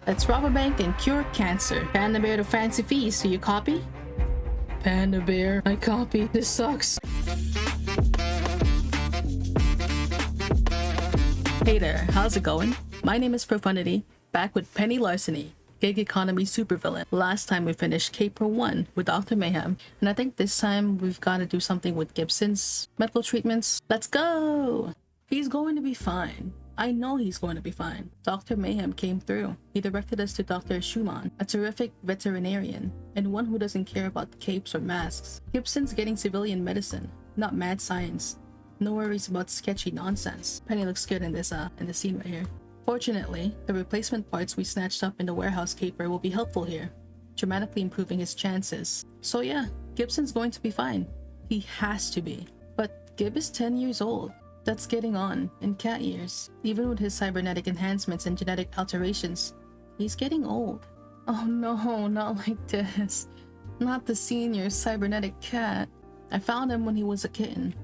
Let's rob a bank and cure cancer. Panda Bear to fancy feast, do you copy? Panda Bear, I copy. This sucks. Hey there, how's it going? My name is ProFuhnity, back with Penny Larceny, gig Economy Supervillain. Last time we finished Caper 1 with Dr. Mayhem, and I think this time we've got to do something with Gibson's medical treatments. Let's go! He's going to be fine. I know he's going to be fine. Dr. Mayhem came through. He directed us to Dr. Schumann, a terrific veterinarian, and one who doesn't care about capes or masks. Gibson's getting civilian medicine, not mad science. No worries about sketchy nonsense. Penny looks good in this scene right here. Fortunately, the replacement parts we snatched up in the warehouse caper will be helpful here, dramatically improving his chances. So yeah, Gibson's going to be fine. He has to be. But Gib is 10 years old. That's getting on in cat years. Even with his cybernetic enhancements and genetic alterations, he's getting old. Oh no, not like this. Not the senior cybernetic cat. I found him when he was a kitten.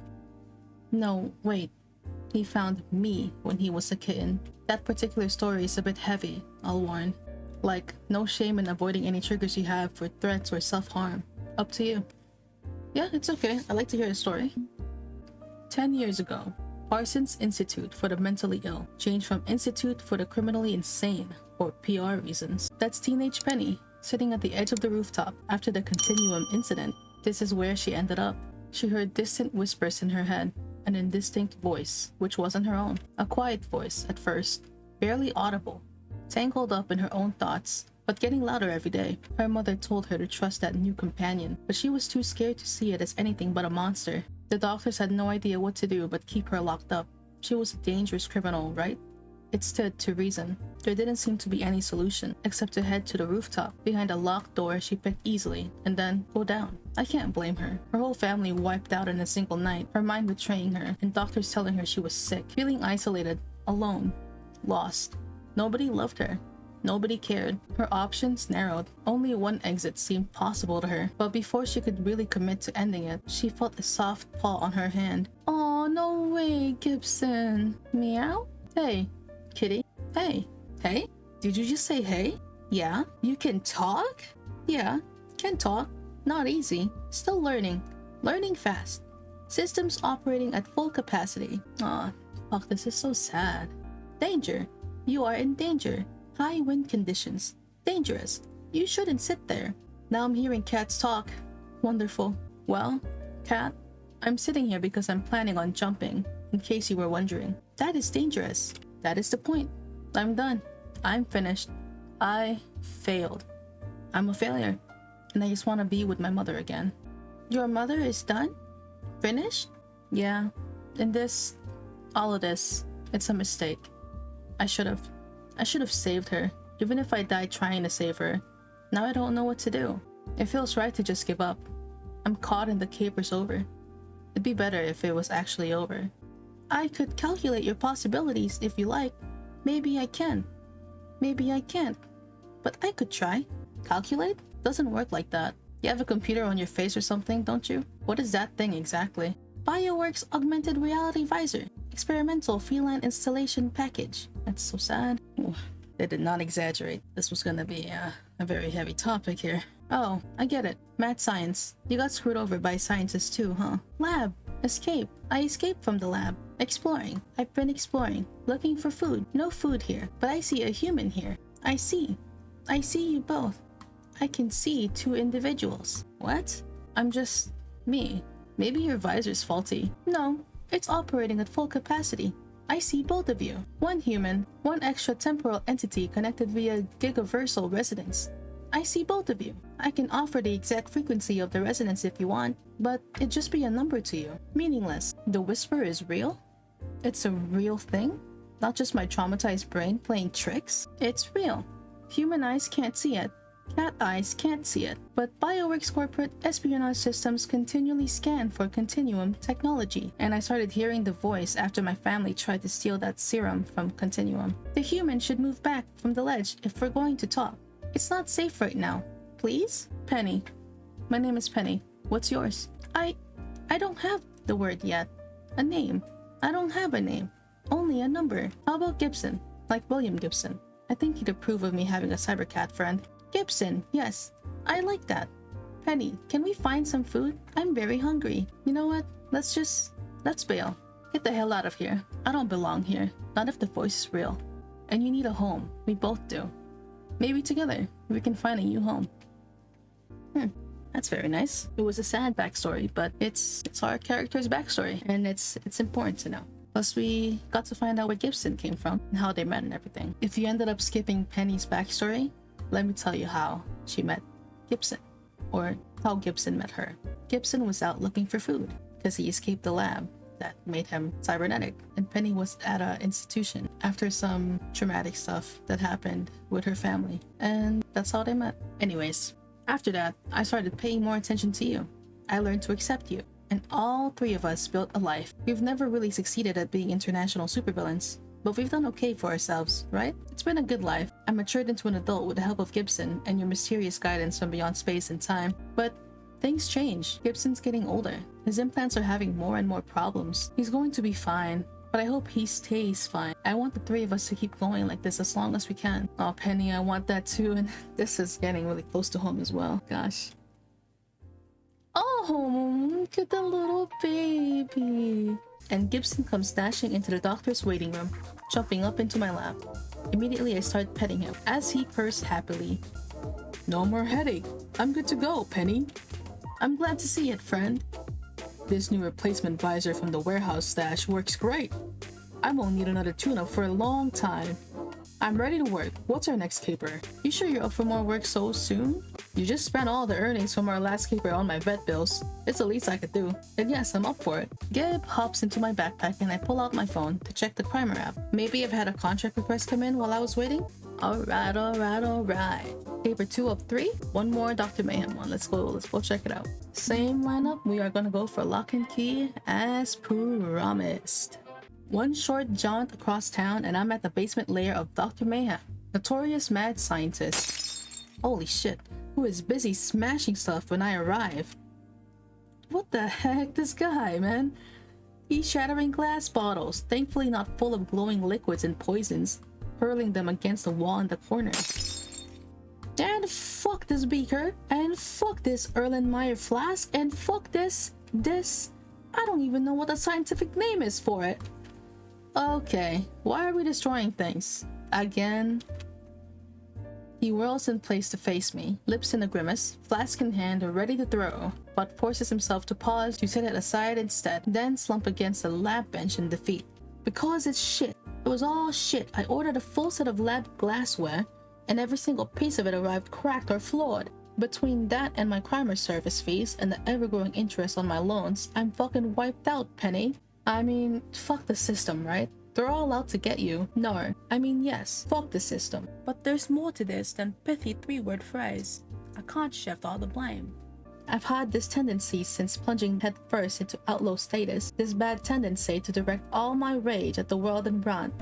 No, wait. He found me when he was a kitten. That particular story is a bit heavy, I'll warn. Like, no shame in avoiding any triggers you have for threats or self-harm. Up to you. Yeah, it's okay. I like to hear a story. 10 years ago, Parsons Institute for the Mentally Ill changed from Institute for the Criminally Insane, for PR reasons. That's teenage Penny, sitting at the edge of the rooftop after the Continuum incident. This is where she ended up. She heard distant whispers in her head, an indistinct voice, which wasn't her own. A quiet voice at first, barely audible, tangled up in her own thoughts, but getting louder every day. Her mother told her to trust that new companion, but she was too scared to see it as anything but a monster. The doctors had no idea what to do but keep her locked up. She was a dangerous criminal, right? It stood to reason. There didn't seem to be any solution, except to head to the rooftop. Behind a locked door she picked easily, and then go down. I can't blame her. Her whole family wiped out in a single night, her mind betraying her, and doctors telling her she was sick, feeling isolated, alone, lost. Nobody loved her. Nobody cared. Her options narrowed. Only one exit seemed possible to her, but before she could really commit to ending it, she felt a soft paw on her hand. Oh, no way, Gibson. Meow? Hey, kitty. Hey. Hey? Did you just say hey? Yeah? You can talk? Yeah, can talk. Not easy. Still learning. Learning fast. Systems operating at full capacity. Aw, fuck, this is so sad. Danger. You are in danger. High wind conditions. Dangerous. You shouldn't sit there. Now I'm hearing cats talk. Wonderful. Well, cat, I'm sitting here because I'm planning on jumping, in case you were wondering. That is dangerous. That is the point. I'm done. I'm finished. I failed. I'm a failure, and I just want to be with my mother again. Your mother is done? Finished? Yeah. In this, all of this, it's a mistake. I should have saved her, even if I died trying to save her. Now I don't know what to do. It feels right to just give up. I'm caught and the caper's over. It'd be better if it was actually over. I could calculate your possibilities if you like. Maybe I can. Maybe I can't. But I could try. Calculate? Doesn't work like that. You have a computer on your face or something, don't you? What is that thing exactly? BioWorks Augmented Reality Visor. Experimental feline installation package. That's so sad. Ooh, they did not exaggerate. This was gonna be a very heavy topic here. Oh, I get it. Mad science. You got screwed over by scientists too, huh? Lab. Escape. I escaped from the lab. Exploring. I've been exploring. Looking for food. No food here, but I see a human here. I see you both. I can see two individuals. What? I'm just me. Maybe your visor's faulty. No, it's operating at full capacity. I see both of you. One human, one extra temporal entity connected via gigaversal resonance. I see both of you. I can offer the exact frequency of the resonance if you want, but it'd just be a number to you. Meaningless. The whisper is real? It's a real thing? Not just my traumatized brain playing tricks? It's real. Human eyes can't see it. Cat eyes can't see it, but BioWorks corporate espionage systems continually scan for Continuum technology, and I started hearing the voice after my family tried to steal that serum from Continuum. The human should move back from the ledge if we're going to talk. It's not safe right now. Please? Penny. My name is Penny. What's yours? I don't have the word yet. A name. I don't have a name. Only a number. How about Gibson? Like William Gibson. I think he'd approve of me having a cybercat friend. Gibson, yes, I like that. Penny, can we find some food? I'm very hungry. You know what? Let's bail. Get the hell out of here. I don't belong here. Not if the voice is real. And you need a home. We both do. Maybe together, we can find a new home. That's very nice. It was a sad backstory, but it's our character's backstory, and it's important to know. Plus, we got to find out where Gibson came from and how they met and everything. If you ended up skipping Penny's backstory, let me tell you how she met Gibson, or how Gibson met her. Gibson was out looking for food because he escaped the lab that made him cybernetic, and Penny was at an institution after some traumatic stuff that happened with her family, and that's how they met. Anyways, after that, I started paying more attention to you. I learned to accept you, and all three of us built a life. We've never really succeeded at being international supervillains, but we've done okay for ourselves, right? It's been a good life. I matured into an adult with the help of Gibson and your mysterious guidance from beyond space and time, but things change. Gibson's getting older. His implants are having more and more problems. He's going to be fine, but I hope he stays fine. I want the three of us to keep going like this as long as we can. Oh, Penny, I want that too, and this is getting really close to home as well. Gosh. Oh, look at the little baby. And Gibson comes dashing into the doctor's waiting room, jumping up into my lap. Immediately, I start petting him as he purrs happily. No more headache. I'm good to go, Penny. I'm glad to see it, friend. This new replacement visor from the warehouse stash works great. I won't need another tune-up for a long time. I'm ready to work. What's our next caper? You sure you're up for more work so soon? You just spent all the earnings from our last caper on my vet bills. It's the least I could do. And yes, I'm up for it. Gib hops into my backpack and I pull out my phone to check the primer app. Maybe I've had a contract request come in while I was waiting? Alright. Paper 2 of 3. One more Dr. Mayhem one. Let's go check it out. Same lineup. We are gonna go for lock and key as promised. One short jaunt across town and I'm at the basement lair of Dr. Mayhem, notorious mad scientist. Holy shit, who is busy smashing stuff when I arrive. What the heck, this guy, man? He's shattering glass bottles, thankfully not full of glowing liquids and poisons, hurling them against the wall in the corner. And fuck this beaker, and fuck this Erlenmeyer flask, and fuck this, I don't even know what the scientific name is for it. Okay, why are we destroying things? Again? He whirls in place to face me, lips in a grimace, flask in hand, ready to throw, but forces himself to pause to set it aside instead, then slump against the lab bench in defeat. Because it's shit. It was all shit. I ordered a full set of lab glassware, and every single piece of it arrived cracked or flawed. Between that and my primer service fees and the ever-growing interest on my loans, I'm fucking wiped out, Penny. I mean, fuck the system, right? They're all out to get you. No, I mean yes, fuck the system. But there's more to this than pithy 3-word phrase. I can't shift all the blame. I've had this tendency since plunging headfirst into outlaw status, this bad tendency to direct all my rage at the world and rant.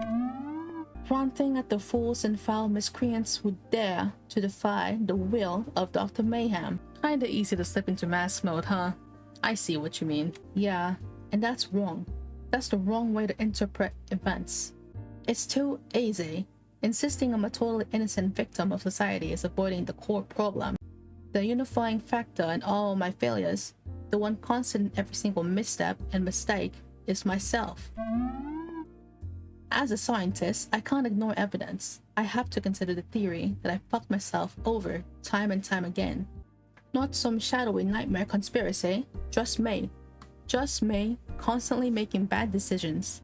Ranting at the fools and foul miscreants who dare to defy the will of Dr. Mayhem. Kinda easy to slip into mask mode, huh? I see what you mean. Yeah, and that's wrong. That's the wrong way to interpret events. It's too easy. Insisting I'm a totally innocent victim of society is avoiding the core problem. The unifying factor in all my failures, the one constant in every single misstep and mistake, is myself. As a scientist, I can't ignore evidence. I have to consider the theory that I fucked myself over time and time again. Not some shadowy nightmare conspiracy, just me. Just me, constantly making bad decisions.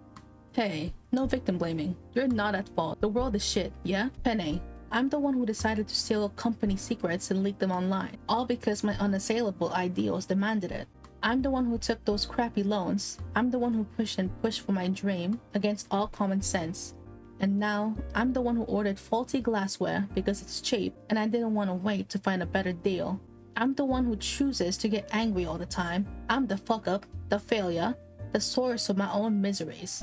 Hey, no victim blaming. You're not at fault. The world is shit, yeah? Penny, I'm the one who decided to steal company secrets and leak them online, all because my unassailable ideals demanded it. I'm the one who took those crappy loans. I'm the one who pushed for my dream against all common sense. And now, I'm the one who ordered faulty glassware because it's cheap and I didn't want to wait to find a better deal. I'm the one who chooses to get angry all the time. I'm the fuck up, the failure, the source of my own miseries.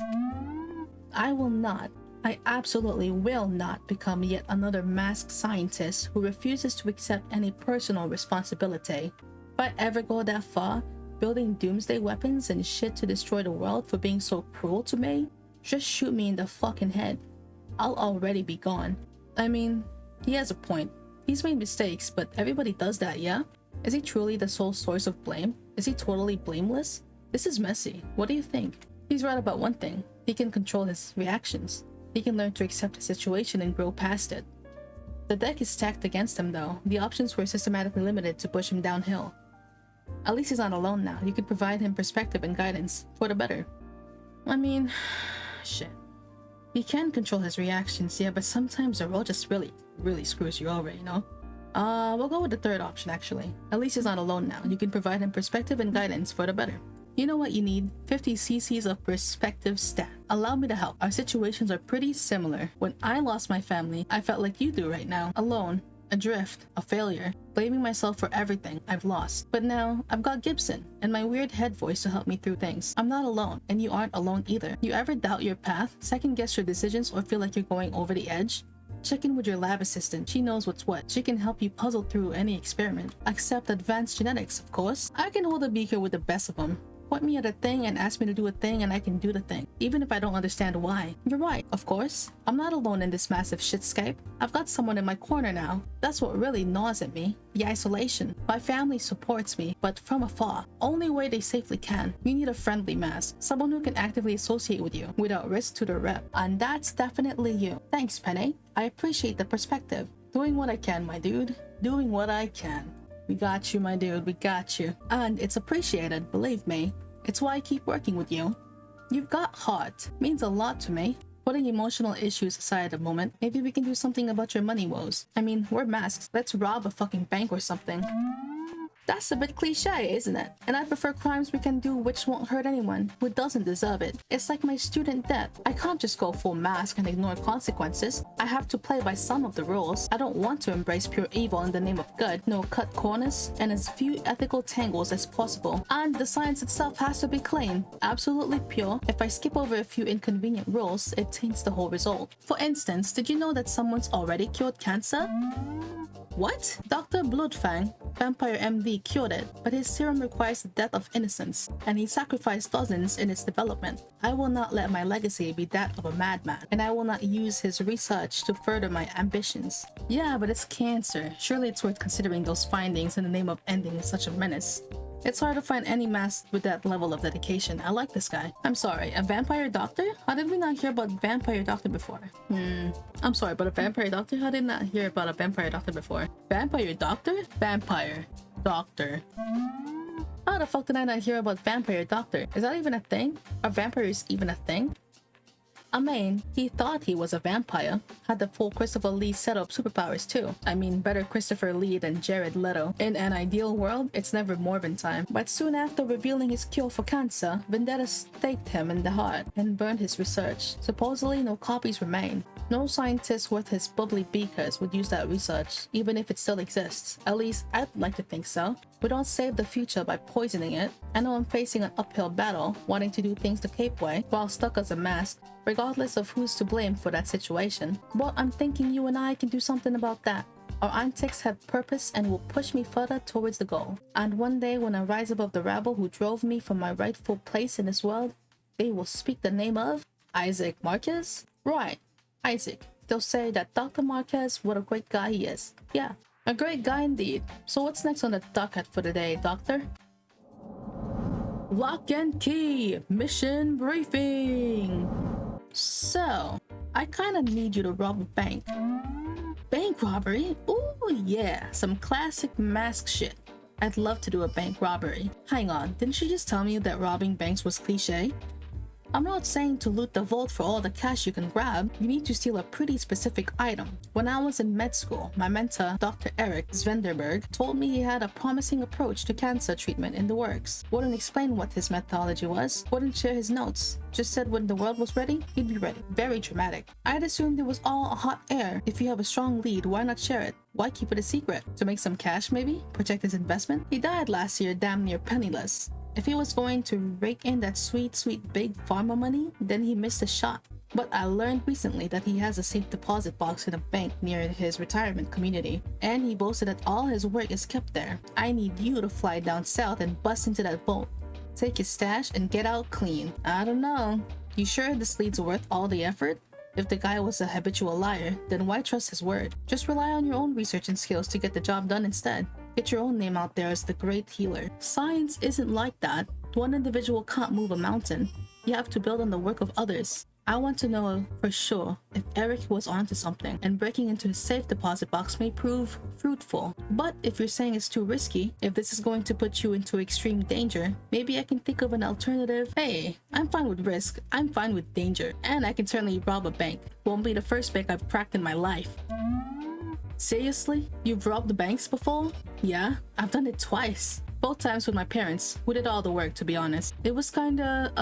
I absolutely will not become yet another masked scientist who refuses to accept any personal responsibility. If I ever go that far, building doomsday weapons and shit to destroy the world for being so cruel to me, just shoot me in the fucking head. I'll already be gone. I mean, he has a point. He's made mistakes, but everybody does that, yeah? Is he truly the sole source of blame? Is he totally blameless? This is messy. What do you think? He's right about one thing. He can control his reactions. He can learn to accept the situation and grow past it. The deck is stacked against him though. The options were systematically limited to push him downhill. At least he's not alone now. You can provide him perspective and guidance, for the better. I mean, shit. He can control his reactions, yeah, but sometimes the world just really screws you over, you know? We'll go with the third option actually. At least he's not alone now. You can provide him perspective and guidance, for the better. You know what you need? 50 cc's of perspective stat. Allow me to help. Our situations are pretty similar. When I lost my family, I felt like you do right now. Alone, adrift, a failure, blaming myself for everything I've lost. But now, I've got Gibson and my weird head voice to help me through things. I'm not alone, and you aren't alone either. You ever doubt your path, second guess your decisions, or feel like you're going over the edge? Check in with your lab assistant. She knows what's what. She can help you puzzle through any experiment. Accept advanced genetics, of course. I can hold a beaker with the best of them. Point me at a thing and ask me to do a thing and I can do the thing, even if I don't understand why. You're right, of course. I'm not alone in this massive shitscape. I've got someone in my corner now. That's what really gnaws at me. The isolation. My family supports me, but from afar. Only way they safely can. You need a friendly mask. Someone who can actively associate with you without risk to the rep. And that's definitely you. Thanks, Penny. I appreciate the perspective. Doing what I can, my dude. Doing what I can. We got you, my dude. We got you. And it's appreciated, believe me. It's why I keep working with you. You've got heart. Means a lot to me. Putting emotional issues aside a moment, maybe we can do something about your money woes. I mean, we're masks. Let's rob a fucking bank or something. That's a bit cliche, isn't it? And I prefer crimes we can do which won't hurt anyone who doesn't deserve it. It's like my student debt. I can't just go full mask and ignore consequences. I have to play by some of the rules. I don't want to embrace pure evil in the name of good. No cut corners and as few ethical tangles as possible. And the science itself has to be clean. Absolutely pure. If I skip over a few inconvenient rules, it taints the whole result. For instance, did you know that someone's already cured cancer? What? Dr. Bloodfang, Vampire MD, cured it, but his serum requires the death of innocence, and he sacrificed dozens in its development. I will not let my legacy be that of a madman, and I will not use his research to further my ambitions. Yeah, but it's cancer. Surely it's worth considering those findings in the name of ending such a menace. It's hard to find any mask with that level of dedication. I like this guy. I'm sorry, a vampire doctor? How did we not hear about vampire doctor before? I'm sorry, but a vampire doctor? How did I not hear about a vampire doctor before? Vampire doctor? Vampire doctor. How the fuck did I not hear about vampire doctor? Is that even a thing? Are vampires even a thing? I mean, he thought he was a vampire. Had the full Christopher Lee setup superpowers too. I mean, better Christopher Lee than Jared Leto. In an ideal world, it's never Morbin time. But soon after revealing his cure for cancer, Vendetta staked him in the heart and burned his research. Supposedly, no copies remain. No scientist worth his bubbly beakers would use that research, even if it still exists. At least, I'd like to think so. We don't save the future by poisoning it. I know I'm facing an uphill battle, wanting to do things the Cape way, while stuck as a mask, regardless of who's to blame for that situation. But I'm thinking you and I can do something about that. Our antics have purpose and will push me further towards the goal. And one day when I rise above the rabble who drove me from my rightful place in this world, they will speak the name of Isaac Marquez? Right, Isaac. They'll say that Dr. Marquez, what a great guy he is. Yeah, a great guy indeed. So what's next on the docket for the day, Doctor? Lock and key! Mission briefing! So, I kinda need you to rob a bank. Bank robbery? Ooh yeah, some classic mask shit. I'd love to do a bank robbery. Hang on, didn't she just tell me that robbing banks was cliche? I'm not saying to loot the vault for all the cash you can grab. You need to steal a pretty specific item. When I was in med school, my mentor, Dr. Eric Svenderberg, told me he had a promising approach to cancer treatment in the works. Wouldn't explain what his methodology was, wouldn't share his notes, just said when the world was ready, he'd be ready. Very dramatic. I'd assumed it was all a hot air. If you have a strong lead, why not share it? Why keep it a secret? To make some cash maybe? Protect his investment? He died last year damn near penniless. If he was going to rake in that sweet big pharma money, then he missed a shot. But I learned recently that he has a safe deposit box in a bank near his retirement community, and he boasted that all his work is kept there. I need you to fly down south and bust into that vault. Take his stash and get out clean. I don't know. You sure this lead's worth all the effort? If the guy was a habitual liar, then why trust his word? Just rely on your own research and skills to get the job done instead. Get your own name out there as the great healer. Science isn't like that. One individual can't move a mountain. You have to build on the work of others. I want to know for sure if Eric was onto something, and breaking into his safe deposit box may prove fruitful. But if you're saying it's too risky, if this is going to put you into extreme danger, maybe I can think of an alternative. Hey, I'm fine with risk, I'm fine with danger, and I can certainly rob a bank. Won't be the first bank I've cracked in my life. Seriously? You've robbed banks before? Yeah, I've done it twice. Both times with my parents. We did all the work, to be honest. It was kinda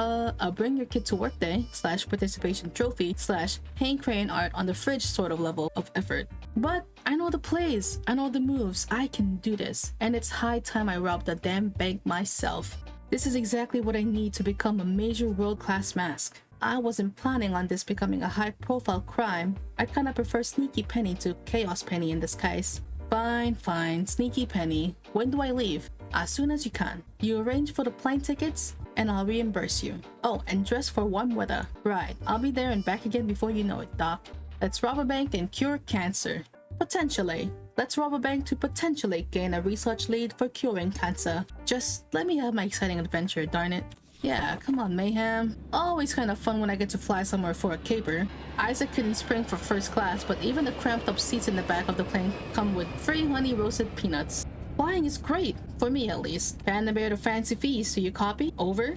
a bring your kid to work day / participation trophy / hang crayon art on the fridge sort of level of effort. But I know the plays, I know the moves, I can do this. And it's high time I robbed the damn bank myself. This is exactly what I need to become a major world-class mask. I wasn't planning on this becoming a high-profile crime. I kinda prefer Sneaky Penny to Chaos Penny in disguise. Fine, Sneaky Penny. When do I leave? As soon as you can. You arrange for the plane tickets, and I'll reimburse you. Oh, and dress for warm weather. Right, I'll be there and back again before you know it, Doc. Let's rob a bank and cure cancer. Potentially. Let's rob a bank to potentially gain a research lead for curing cancer. Just let me have my exciting adventure, darn it. Yeah, come on, Mayhem. Always kind of fun when I get to fly somewhere for a caper. Isaac couldn't spring for first class, but even the cramped up seats in the back of the plane come with free honey roasted peanuts. Flying is great, for me at least. Panda Bear to fancy feast, so you copy? Over?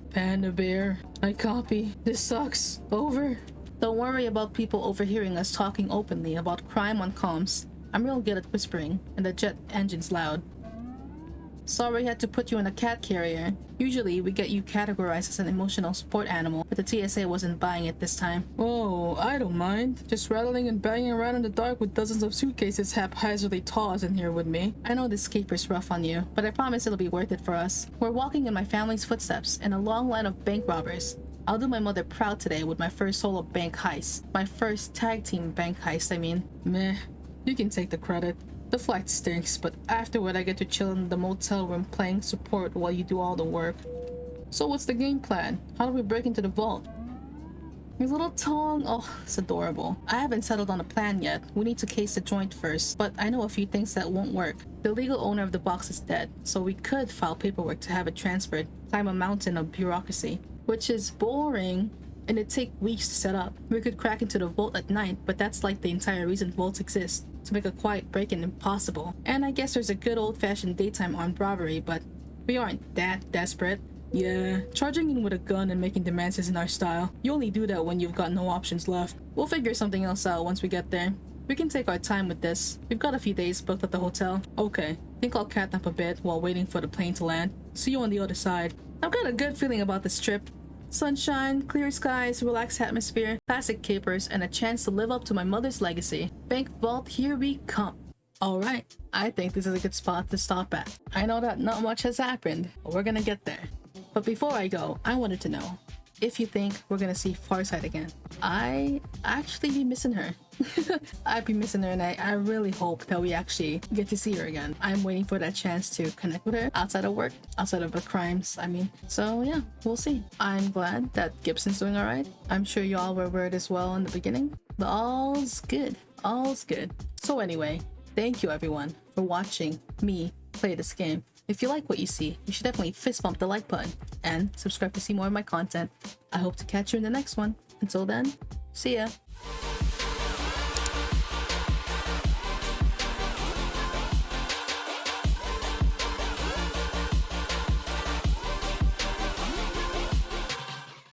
Panda Bear, I copy. This sucks. Over? Don't worry about people overhearing us talking openly about crime on comms. I'm real good at whispering, and the jet engine's loud. Sorry I had to put you in a cat carrier. Usually we get you categorized as an emotional support animal, but the TSA wasn't buying it this time. Oh, I don't mind. Just rattling and banging around in the dark with dozens of suitcases haphazardly tossed in here with me. I know this caper's rough on you, but I promise it'll be worth it for us. We're walking in my family's footsteps in a long line of bank robbers. I'll do my mother proud today with my first solo bank heist. My first tag team bank heist, I mean. Meh, you can take the credit. The flight stinks, but afterward I get to chill in the motel room playing support while you do all the work. So what's the game plan? How do we break into the vault? His little tongue, oh, it's adorable. I haven't settled on a plan yet. We need to case the joint first, but I know a few things that won't work. The legal owner of the box is dead, so we could file paperwork to have it transferred, climb a mountain of bureaucracy, which is boring, and it'd take weeks to set up. We could crack into the vault at night, but that's like the entire reason vaults exist, to make a quiet break-in impossible. And I guess there's a good old-fashioned daytime armed robbery, but we aren't that desperate. Yeah, charging in with a gun and making demands isn't our style. You only do that when you've got no options left. We'll figure something else out once we get there. We can take our time with this. We've got a few days booked at the hotel. Okay, think I'll catnap a bit while waiting for the plane to land. See you on the other side. I've got a good feeling about this trip. Sunshine, clear skies, relaxed atmosphere, classic capers, and a chance to live up to my mother's legacy. Bank vault, here we come. Alright, I think this is a good spot to stop at. I know that not much has happened, but we're gonna get there. But before I go, I wanted to know if you think we're gonna see Farsight again. I actually be missing her. I'd be missing her, and I really hope that we actually get to see her again. I'm waiting for that chance to connect with her outside of work, outside of the crimes, I mean. So yeah, we'll see. I'm glad that Gibson's doing alright. I'm sure y'all were worried as well in the beginning, but all's good. All's good. So anyway, thank you everyone for watching me play this game. If you like what you see, you should definitely fist bump the like button and subscribe to see more of my content. I hope to catch you in the next one. Until then, see ya.